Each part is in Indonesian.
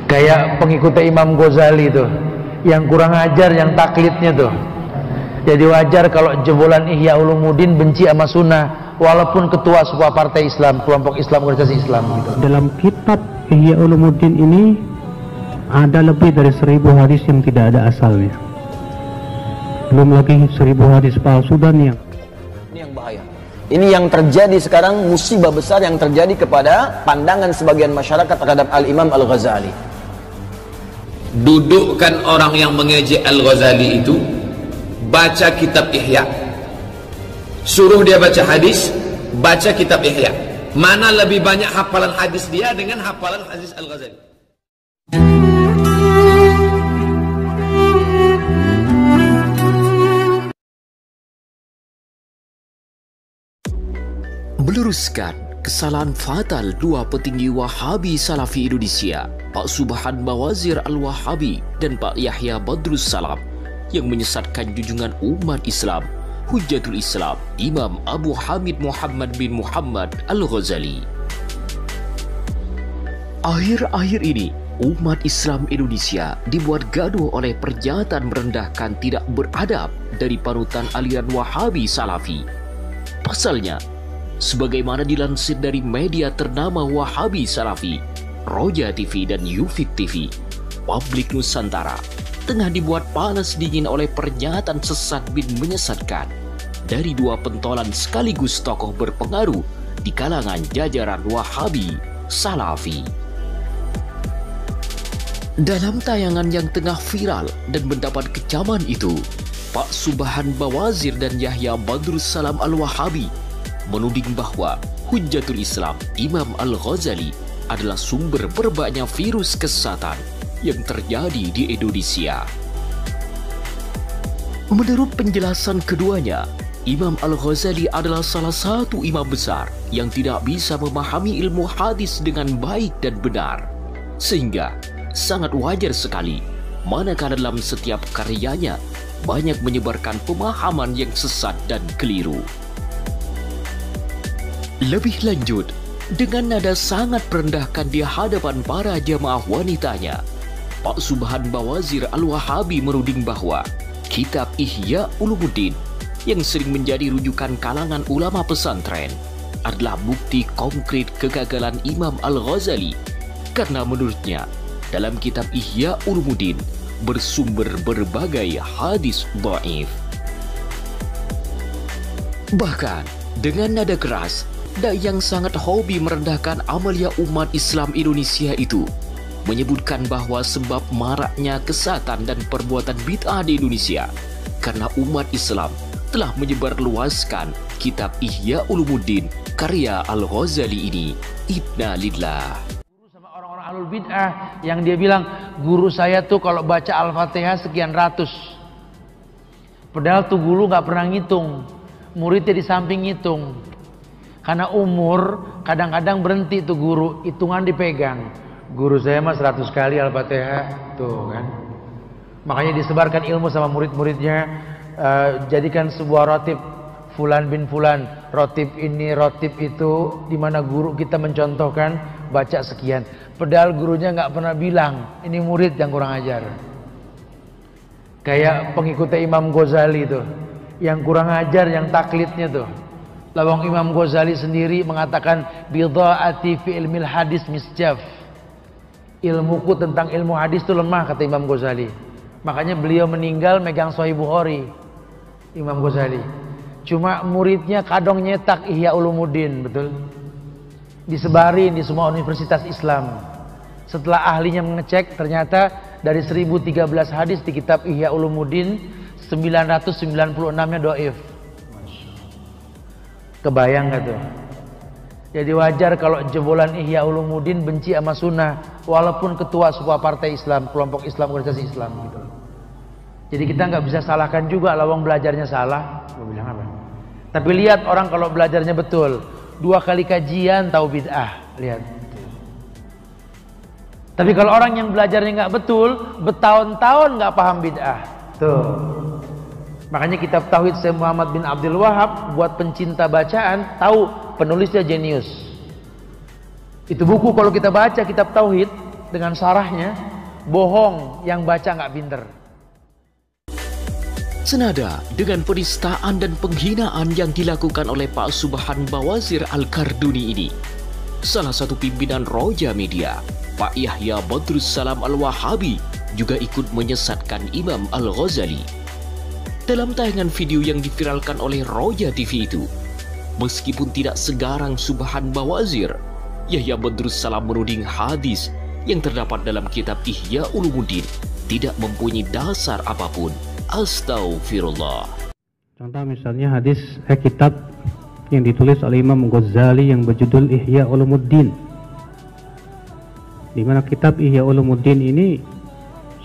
Kayak pengikutnya Imam Ghazali tuh, yang kurang ajar, yang taklidnya tuh. Jadi wajar kalau jebolan Ihya Ulumuddin benci sama sunnah, walaupun ketua sebuah partai Islam, kelompok Islam, organisasi Islam gitu. Dalam kitab Ihya Ulumuddin ini ada lebih dari 1000 hadis yang tidak ada asalnya. Belum lagi 1000 hadis palsu dan yang ini yang bahaya. Ini yang terjadi sekarang, musibah besar yang terjadi kepada pandangan sebagian masyarakat terhadap Al-Imam Al-Ghazali. Dudukkan orang yang mengejek Al-Ghazali itu, baca kitab Ihya, suruh dia baca hadis, baca kitab Ihya. Mana lebih banyak hafalan hadis dia dengan hafalan hadis Al-Ghazali? Meluruskan kesalahan fatal dua petinggi Wahabi Salafi Indonesia, Pak Subhan Bawazir Al-Wahabi dan Pak Yahya Badrus Salam, yang menyesatkan junjungan umat Islam, Hujjatul Islam, Imam Abu Hamid Muhammad bin Muhammad Al-Ghazali. Akhir-akhir ini, umat Islam Indonesia dibuat gaduh oleh pernyataan merendahkan tidak beradab dari panutan aliran Wahabi Salafi. Pasalnya, sebagaimana dilansir dari media ternama Wahabi Salafi, Roja TV dan Yufid TV, publik Nusantara tengah dibuat panas dingin oleh pernyataan sesat bin menyesatkan dari dua pentolan sekaligus tokoh berpengaruh di kalangan jajaran Wahabi Salafi. Dalam tayangan yang tengah viral dan mendapat kecaman itu, Pak Subhan Bawazir dan Yahya Badrus Salam Al-Wahabi menuding bahwa Hujjatul Islam Imam Al-Ghazali adalah sumber berbanyaknya virus kesesatan yang terjadi di Indonesia. Menurut penjelasan keduanya, Imam Al-Ghazali adalah salah satu imam besar yang tidak bisa memahami ilmu hadis dengan baik dan benar, sehingga sangat wajar sekali manakala dalam setiap karyanya banyak menyebarkan pemahaman yang sesat dan keliru. Lebih lanjut, dengan nada sangat merendahkan di hadapan para jamaah wanitanya, Pak Subhan Bawazir Al-Wahabi menuding bahwa kitab Ihya Ulumuddin yang sering menjadi rujukan kalangan ulama pesantren adalah bukti konkret kegagalan Imam Al-Ghazali, karena menurutnya dalam kitab Ihya Ulumuddin bersumber berbagai hadis dhaif. Bahkan dengan nada keras dan yang sangat hobi merendahkan amalia umat Islam Indonesia itu, menyebutkan bahwa sebab maraknya kesatan dan perbuatan bid'ah di Indonesia karena umat Islam telah menyebarluaskan kitab Ihya Ulumuddin karya Al-Ghazali ini. Inna lillah. Sama orang-orang ahlul bid'ah yang dia bilang, guru saya tuh kalau baca Al-Fatihah sekian ratus, padahal tuh guru gak pernah ngitung, muridnya di samping ngitung. Karena umur kadang-kadang berhenti tuh guru, hitungan dipegang. Guru saya mah 100 kali Al-Fatihah tuh kan. Makanya disebarkan ilmu sama murid-muridnya, jadikan sebuah rotib fulan bin fulan, rotib ini, rotib itu, di mana guru kita mencontohkan baca sekian. Padahal gurunya nggak pernah bilang, ini murid yang kurang ajar. Kayak pengikutnya Imam Ghazali tuh, yang kurang ajar, yang taklidnya tuh. Lawang Imam Ghazali sendiri mengatakan bidhaati fi ilmil hadis misjaf. Ilmuku tentang ilmu hadis itu lemah, kata Imam Ghazali. Makanya beliau meninggal megang Sahih Bukhari, Imam Ghazali. Cuma muridnya kadang nyetak Ihya Ulumuddin, betul? Disebarin di semua universitas Islam. Setelah ahlinya mengecek, ternyata dari 1013 hadis di kitab Ihya Ulumuddin, 996-nya dhaif. Kebayang gak tuh? Jadi wajar kalau jebolan Ihya Ulumuddin benci sama sunnah, walaupun ketua sebuah partai Islam, kelompok Islam, organisasi Islam gitu. Jadi kita nggak bisa salahkan juga, lawang belajarnya salah. Gue bilang apa? Tapi lihat orang kalau belajarnya betul, 2 kali kajian tahu bid'ah, lihat. Tapi kalau orang yang belajarnya nggak betul, bertahun-tahun nggak paham bid'ah, tuh. Makanya kitab Tauhid Syekh Muhammad bin Abdul Wahab buat pencinta bacaan, tahu penulisnya jenius. Itu buku kalau kita baca kitab Tauhid, dengan sarahnya, bohong yang baca nggak pinter. Senada dengan penistaan dan penghinaan yang dilakukan oleh Pak Subhan Bawazir Al-Karduni ini, salah satu pimpinan Roja Media, Pak Yahya Badrus Salam Al-Wahabi, juga ikut menyesatkan Imam Al-Ghazali. Dalam tayangan video yang diviralkan oleh Roja TV itu, meskipun tidak segarang Subhan Bawazir, Yahya Badrus Salam menuding hadis yang terdapat dalam kitab Ihya Ulumuddin tidak mempunyai dasar apapun. Astaghfirullah. Contoh misalnya hadis kitab yang ditulis oleh Imam Ghazali yang berjudul Ihya Ulumuddin, di mana kitab Ihya Ulumuddin ini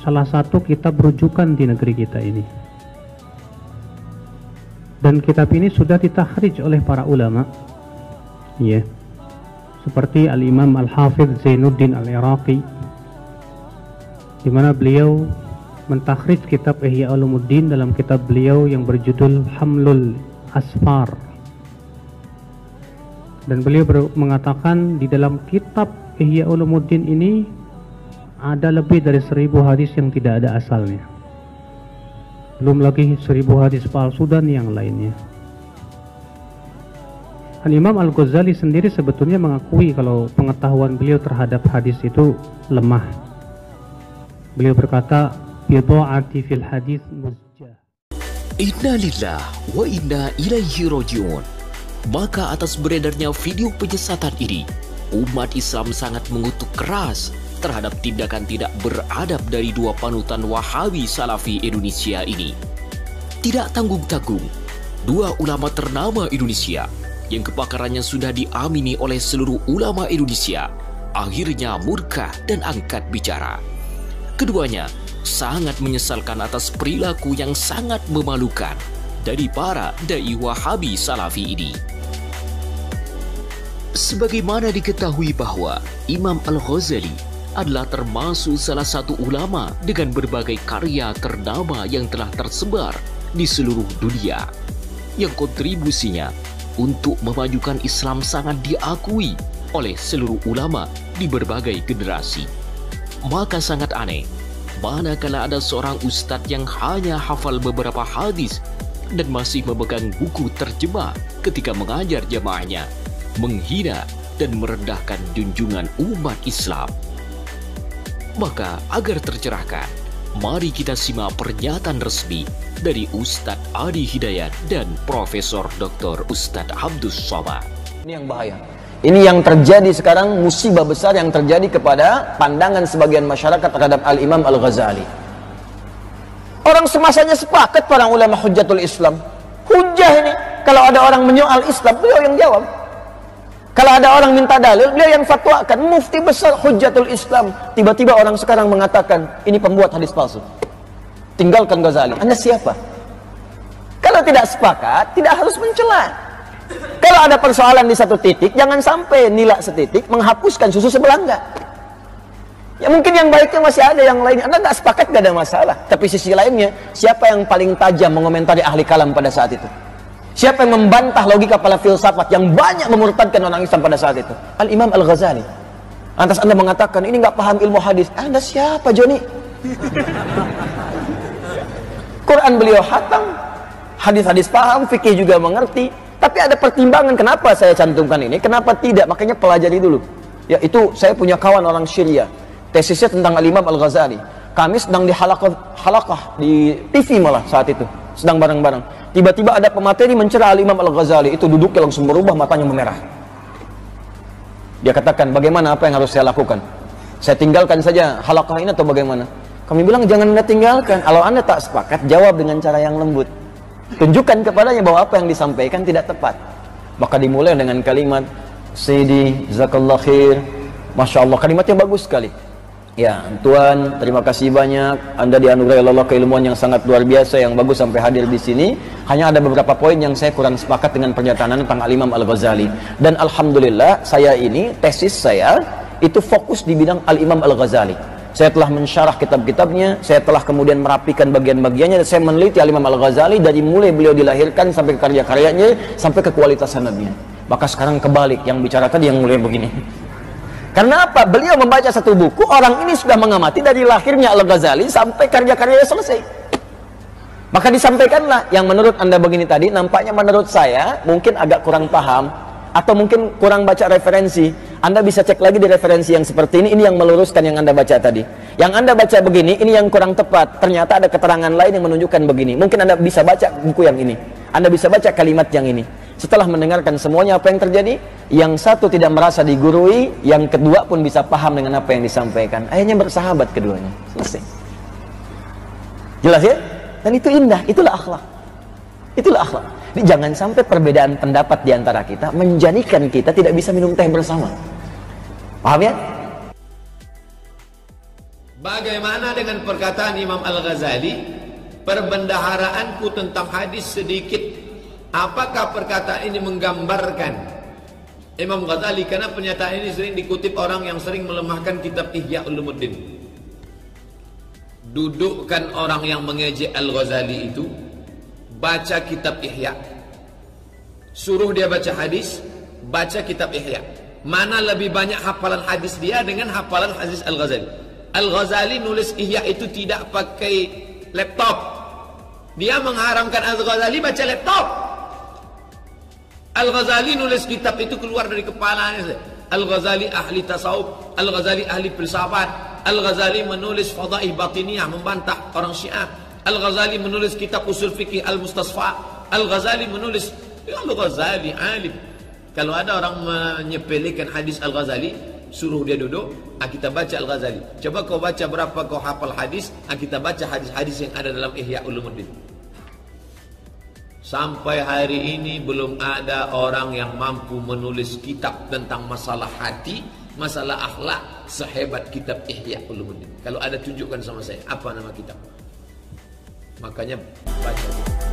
salah satu kitab rujukan di negeri kita ini, dan kitab ini sudah ditakhrij oleh para ulama, ya, seperti Al-Imam Al-Hafidh Zainuddin Al-Iraqi, di mana beliau mentakhrij kitab Ihya Ulumuddin dalam kitab beliau yang berjudul Hamlul Asfar, dan beliau mengatakan di dalam kitab Ihya Ulumuddin ini ada lebih dari 1000 hadis yang tidak ada asalnya, belum lagi 1000 hadis palsu dan yang lainnya. Al-Imam Al-Ghazali sendiri sebetulnya mengakui kalau pengetahuan beliau terhadap hadis itu lemah. Beliau berkata, bidha'ati fil hadis muzjah. Inna lillah wa inna ilaihi raji'un. Maka atas beredarnya video penyesatan ini, umat Islam sangat mengutuk keras terhadap tindakan tidak beradab dari dua panutan Wahabi Salafi Indonesia ini. Tidak tanggung-tanggung, dua ulama ternama Indonesia yang kepakarannya sudah diamini oleh seluruh ulama Indonesia akhirnya murka dan angkat bicara. Keduanya sangat menyesalkan atas perilaku yang sangat memalukan dari para dai Wahabi Salafi ini. Sebagaimana diketahui bahwa Imam Al-Ghazali adalah termasuk salah satu ulama dengan berbagai karya ternama yang telah tersebar di seluruh dunia, yang kontribusinya untuk memajukan Islam sangat diakui oleh seluruh ulama di berbagai generasi. Maka sangat aneh manakala ada seorang ustadz yang hanya hafal beberapa hadis dan masih memegang buku terjemah ketika mengajar jamaahnya, menghina dan merendahkan junjungan umat Islam. Maka agar tercerahkan, mari kita simak pernyataan resmi dari Ustadz Adi Hidayat dan Profesor Dr. Ustadz Abdus Somad. Ini yang bahaya. Ini yang terjadi sekarang, musibah besar yang terjadi kepada pandangan sebagian masyarakat terhadap Al-Imam Al-Ghazali. Orang semasanya sepakat para ulama Hujjatul Islam. Hujjah ini, kalau ada orang menyoal Islam, beliau yang jawab. Kalau ada orang minta dalil, beliau yang fatwakan. Mufti besar Hujjatul Islam. Tiba-tiba orang sekarang mengatakan, ini pembuat hadis palsu. Tinggalkan Ghazali. Anda siapa? Kalau tidak sepakat, tidak harus mencela. Kalau ada persoalan di satu titik, jangan sampai nilai setitik menghapuskan susu sebelah enggak. Ya mungkin yang baiknya masih ada, yang lainnya Anda nggak sepakat, nggak ada masalah. Tapi sisi lainnya, siapa yang paling tajam mengomentari ahli kalam pada saat itu? Siapa yang membantah logika para filsafat yang banyak memurtadkan orang Islam pada saat itu? Al-Imam Al-Ghazali. Lantas Anda mengatakan, ini nggak paham ilmu hadis. Anda siapa, Joni? Quran beliau hatam, hadis-hadis paham, fikih juga mengerti. Tapi ada pertimbangan kenapa saya cantumkan ini, kenapa tidak, makanya pelajari dulu. Ya, itu saya punya kawan orang Syria, tesisnya tentang Al-Imam Al-Ghazali. Kami sedang di halakah di TV malah saat itu, sedang bareng-bareng. Tiba-tiba ada pemateri mencela Al-Imam Al-Ghazali, itu duduknya langsung berubah, matanya memerah. Dia katakan, bagaimana, apa yang harus saya lakukan? Saya tinggalkan saja halakah ini atau bagaimana? Kami bilang, jangan Anda tinggalkan. Kalau Anda tak sepakat, jawab dengan cara yang lembut. Tunjukkan kepadanya bahwa apa yang disampaikan tidak tepat. Maka dimulai dengan kalimat Sayyidi, Jazakallah khair, Masya Allah, kalimatnya bagus sekali. Ya, Tuan, terima kasih banyak. Anda dianugerahi Allah keilmuan yang sangat luar biasa, yang bagus sampai hadir di sini. Hanya ada beberapa poin yang saya kurang sepakat dengan pernyataan tentang Al-Imam Al-Ghazali. Dan Alhamdulillah, saya ini, tesis saya, itu fokus di bidang Al-Imam Al-Ghazali. Saya telah mensyarah kitab-kitabnya, saya telah kemudian merapikan bagian-bagiannya, dan saya meneliti Al-Imam Al-Ghazali dari mulai beliau dilahirkan sampai ke karya-karyanya, sampai ke kualitas sanadnya. Maka sekarang kebalik, yang bicara tadi yang mulai begini. Karena apa? Beliau membaca satu buku, orang ini sudah mengamati dari lahirnya Al-Ghazali sampai karya-karyanya selesai. Maka disampaikanlah yang menurut Anda begini tadi, nampaknya menurut saya mungkin agak kurang paham atau mungkin kurang baca referensi. Anda bisa cek lagi di referensi yang seperti ini yang meluruskan yang Anda baca tadi. Yang Anda baca begini, ini yang kurang tepat. Ternyata ada keterangan lain yang menunjukkan begini. Mungkin Anda bisa baca buku yang ini. Anda bisa baca kalimat yang ini. Setelah mendengarkan semuanya apa yang terjadi, yang satu tidak merasa digurui, yang kedua pun bisa paham dengan apa yang disampaikan. Akhirnya bersahabat keduanya. Selesai. Jelas ya? Dan itu indah, itulah akhlak. Itulah akhlak. Jadi jangan sampai perbedaan pendapat di antara kita menjadikan kita tidak bisa minum teh bersama. Paham ya? Bagaimana dengan perkataan Imam Al-Ghazali, perbendaharaanku tentang hadis sedikit. Apakah perkataan ini menggambarkan Imam Ghazali? Karena pernyataan ini sering dikutip orang yang sering melemahkan kitab Ihya Ulumuddin. Dudukkan orang yang mengejek Al-Ghazali itu, baca kitab Ihya. Suruh dia baca hadis, baca kitab Ihya. Mana lebih banyak hafalan hadis dia dengan hafalan hadis Al-Ghazali? Al-Ghazali nulis Ihya itu tidak pakai laptop. Dia mengharamkan Al-Ghazali baca laptop. Al-Ghazali nulis kitab itu keluar dari kepalanya. Al-Ghazali ahli tasawuf, Al-Ghazali ahli filsafat. Al-Ghazali menulis Fadaih Batiniyah, membantah orang Syiah. Al-Ghazali menulis kitab usul fikih Al-Mustasfa. Al-Ghazali menulis, Al-Ghazali alim. Kalau ada orang menyepelekan hadis Al-Ghazali, suruh dia duduk, kita baca Al-Ghazali. Coba kau baca berapa kau hafal hadis, kita baca hadis-hadis yang ada dalam Ihya Ulumuddin. Sampai hari ini belum ada orang yang mampu menulis kitab tentang masalah hati, masalah akhlak sehebat kitab Ihya Ulumuddin. Kalau ada tunjukkan sama saya, apa nama kitab? Makanya baca.